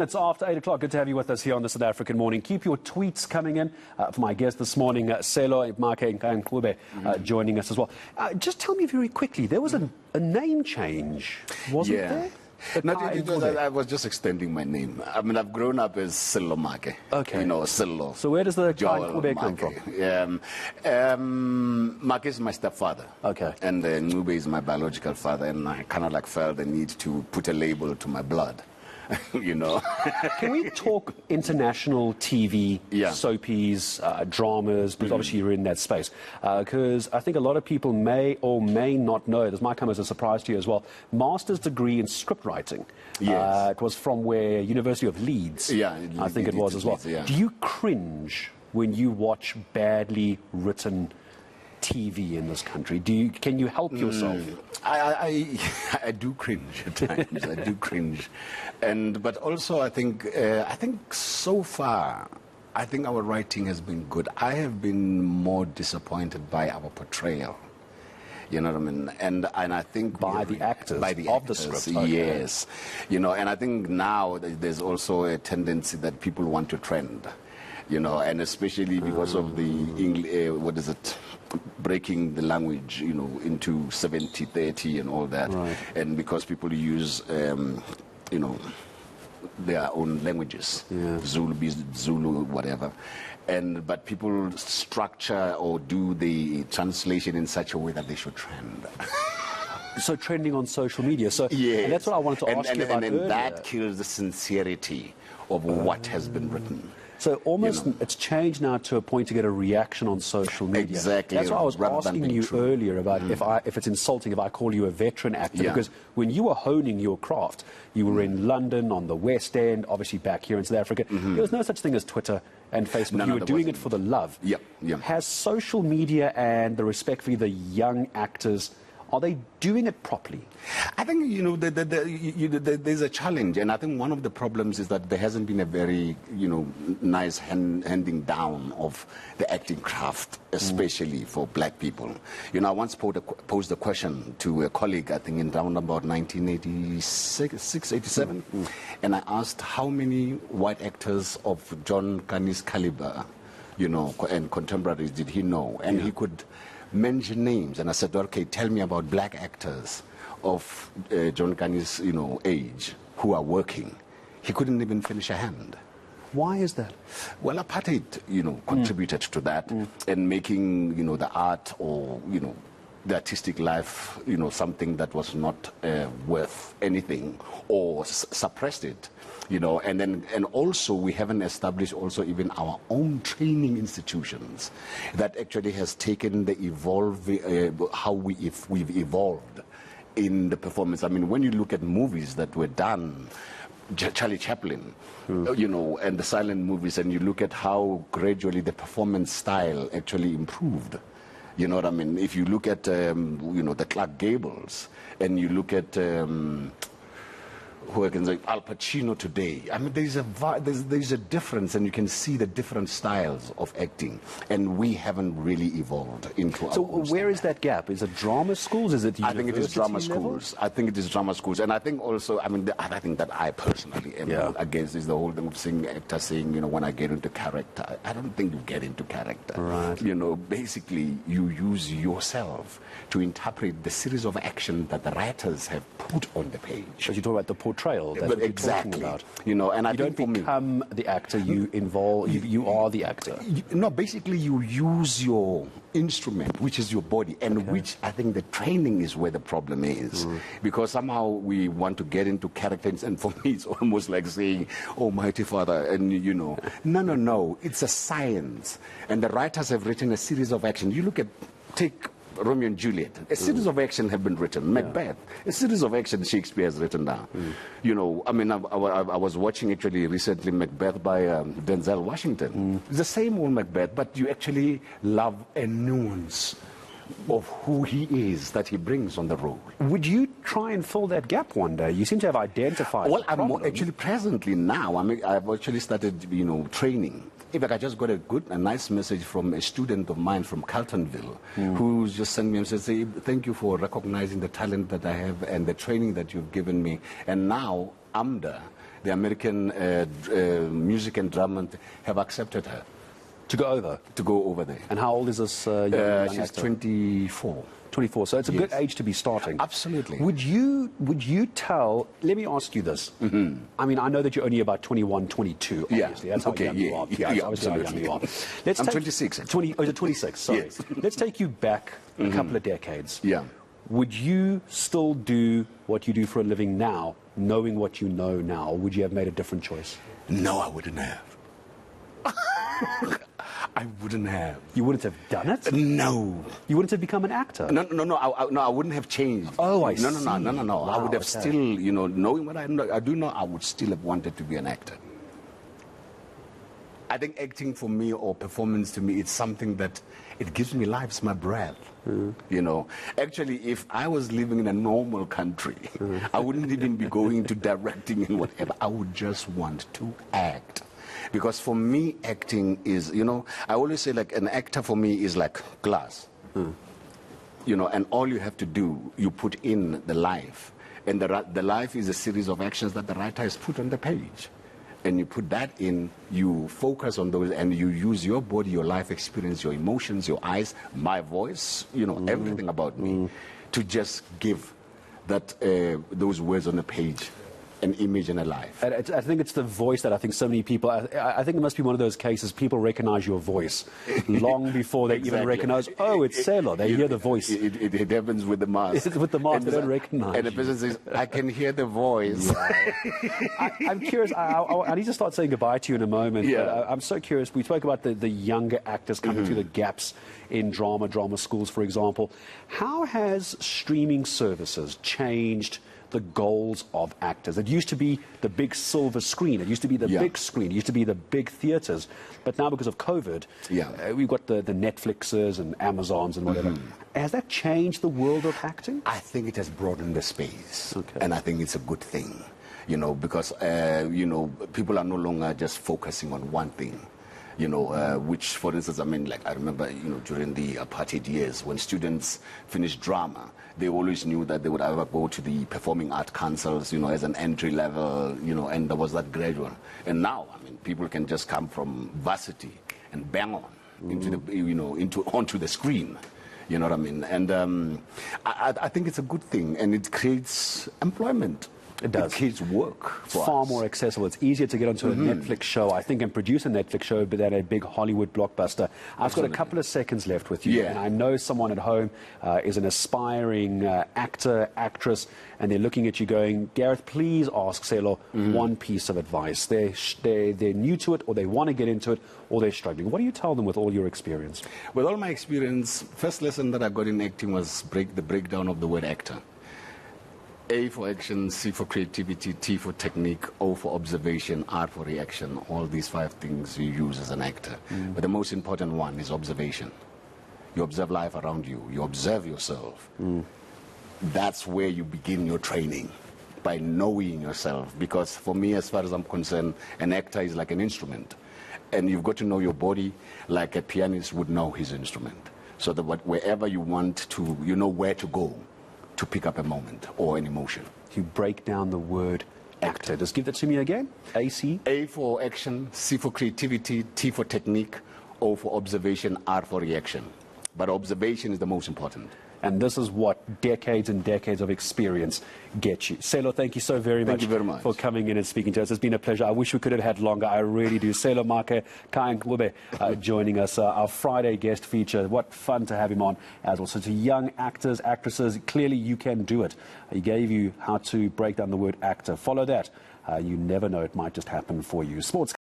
It's after 8 o'clock. Good to have you with us here on the South African Morning. Keep your tweets coming in. For my guest this morning, Sello Maake and ka-Ncube joining us as well. Just tell me very quickly, there was a name change, wasn't there? I was just extending my name. I mean, I've grown up as Sello Maake. Okay. You know, Sello. So where does the ka-Ncube come from? Maake is my stepfather. Okay. And Ncube is my biological father, and I kind of like felt the need to put a label to my blood. You know. Can we talk international TV, soapies, dramas, because obviously you're in that space. Because I think a lot of people may or may not know, this might come as a surprise to you as well, master's degree in script writing. Yes. It was from where, University of Leeds, I think it was as well. Yeah. Do you cringe when you watch badly written TV in this country? Can you help yourself? I do cringe at times. I do cringe, but also I think so far, I think our writing has been good. I have been more disappointed by our portrayal. You know what I mean? And I think by the actors of the script. Okay. Yes. You know, and I think now there's also a tendency that people want to trend. You know, and especially because of the English, breaking the language, you know, into 70-30 and all that. Right. And because people use, you know, their own languages, Zulu, whatever. But people structure or do the translation in such a way that they should trend. So trending on social media. So yes. And that's what I wanted to ask you about earlier. And that kills the sincerity of what has been written. So almost, it's changed now to a point to get a reaction on social media. Exactly. That's why I was asking you earlier about if it's insulting if I call you a veteran actor. Because when you were honing your craft, you were in London, on the West End, obviously back here in South Africa. There was no such thing as Twitter and Facebook. You were doing it for the love. Has social media and the respect for the young actors, are they doing it properly? I think, you know, there's a challenge, and I think one of the problems is that there hasn't been a very, you know, nice handing down of the acting craft, especially for black people. You know, I once posed a question to a colleague, I think in around about 1986, 87, and I asked how many white actors of John Kani's caliber, you know, and contemporaries did he know, and he could mention names, and I said, okay, tell me about black actors of John Kani's, you know, age who are working. He couldn't even finish a hand. Why is that? Well, apartheid, you know, contributed to that, and making, you know, the art or, you know, the artistic life, you know, something that was not worth anything, or suppressed it, you know, and also we haven't established also even our own training institutions that actually has taken the how we've evolved in the performance. I mean, when you look at movies that were done, Charlie Chaplin, you know, and the silent movies, and you look at how gradually the performance style actually improved. You know what I mean? If you look at, you know, the Clark Gables, and you look at, who I can say, Al Pacino today. I mean, there's a difference, and you can see the different styles of acting, and we haven't really evolved into our own where is that gap? Is it drama schools? Is it university I think it is drama level? schools. I think it is drama schools, and I think also, I mean, the other thing that I personally am against is the whole thing of seeing actors saying, you know, when I get into character. I don't think you get into character. Right. You know, basically, you use yourself to interpret the series of action that the writers have put on the page. But you talk about the portrayal. That's what exactly. You're talking about. You know, and I you don't become the actor. You You are the actor. No, basically, you use your instrument, which is your body, and which I think the training is where the problem is, because somehow we want to get into characters, and for me, it's almost like saying, "Almighty Father," and you know, no, it's a science, and the writers have written a series of actions. You take Romeo and Juliet. A series of action have been written. Macbeth. A series of action Shakespeare has written down. You know, I mean, I was watching actually recently Macbeth by Denzel Washington. It's the same old Macbeth, but you actually love a nuance of who he is that he brings on the role. Would you try and fill that gap one day? You seem to have identified. Well, I'm actually presently now. I mean, I've actually started, you know, training. In fact, I just got a nice message from a student of mine from Carltonville, who just sent me and said, "Thank you for recognizing the talent that I have and the training that you've given me. And now, AMDA the American music and drama have accepted her. To go over? To go over there. And how old is this young she's actor? 24. 24, so it's a good age to be starting. Absolutely. Would you tell, let me ask you this. I mean, I know that you're only about 21, 22, obviously. That's how young you are. Yeah, obviously how young you are. I'm 26. 20, oh, is it 26? Sorry. Yes. Let's take you back a couple of decades. Yeah. Would you still do what you do for a living now, knowing what you know now, or would you have made a different choice? No, I wouldn't have. I wouldn't have. You wouldn't have done it? No. You wouldn't have become an actor? No, I wouldn't have changed. Oh, I see. No. Wow, I would have still, knowing what I do know, I would still have wanted to be an actor. I think acting for me, or performance to me, it's something that it gives me life, it's my breath. Actually, if I was living in a normal country, I wouldn't even be going to directing and whatever. I would just want to act. Because for me, acting is, I always say, like, an actor for me is like glass. And all you have to do, you put in the life. And the life is a series of actions that the writer has put on the page. And you put that in, you focus on those, and you use your body, your life experience, your emotions, your eyes, my voice, everything about me, to just give that those words on the page an image and a life. And I think it's the voice that I think so many people, I think it must be one of those cases, people recognize your voice long before they even recognize, oh, it's Sello. They hear the voice. It happens with the mask. With the mask, they don't recognize. And the person says, I can hear the voice. Yeah. I'm curious, I need to start saying goodbye to you in a moment. Yeah. But I'm so curious, we spoke about the younger actors coming through the gaps in drama schools, for example. How has streaming services changed the goals of actors? It used to be the big silver screen. It used to be the big screen. It used to be the big theaters. But now, because of COVID, we've got the Netflixes and Amazons and whatever. Has that changed the world of acting? I think it has broadened the space. Okay. And I think it's a good thing, because, people are no longer just focusing on one thing. Which, for instance, I remember, during the apartheid years, when students finished drama, they always knew that they would either go to the performing art councils, as an entry level, and there was that gradual. And now, people can just come from varsity and bang on into the, onto the screen. You know what I mean? And I think it's a good thing, and it creates employment. It does. It creates work for far us. more accessible. It's easier to get onto a Netflix show, I think, and produce a Netflix show than a big Hollywood blockbuster. I've got a couple of seconds left with you, and I know someone at home is an aspiring actor, actress, and they're looking at you going, Gareth, please ask Sello one piece of advice. They're new to it, or they want to get into it, or they're struggling. What do you tell them with all your experience? With all my experience, first lesson that I got in acting was the breakdown of the word actor. A for action, C for creativity, T for technique, O for observation, R for reaction. All these 5 things you use as an actor. But the most important one is observation. You observe life around you. You observe yourself. That's where you begin your training, by knowing yourself. Because for me, as far as I'm concerned, an actor is like an instrument. And you've got to know your body like a pianist would know his instrument. So that wherever you want to, you know where to go to pick up a moment or an emotion. You break down the word actor. Just give that to me again. A-C? A for action, C for creativity, T for technique, O for observation, R for reaction. But observation is the most important. And this is what decades and decades of experience get you. Sello, thank you so very much, for coming in and speaking to us. It's been a pleasure. I wish we could have had longer. I really do. Sello Maake, ka-Ncube, joining us, our Friday guest feature. What fun to have him on as well. So to young actors, actresses, clearly you can do it. He gave you how to break down the word actor. Follow that. You never know, it might just happen for you. Sports.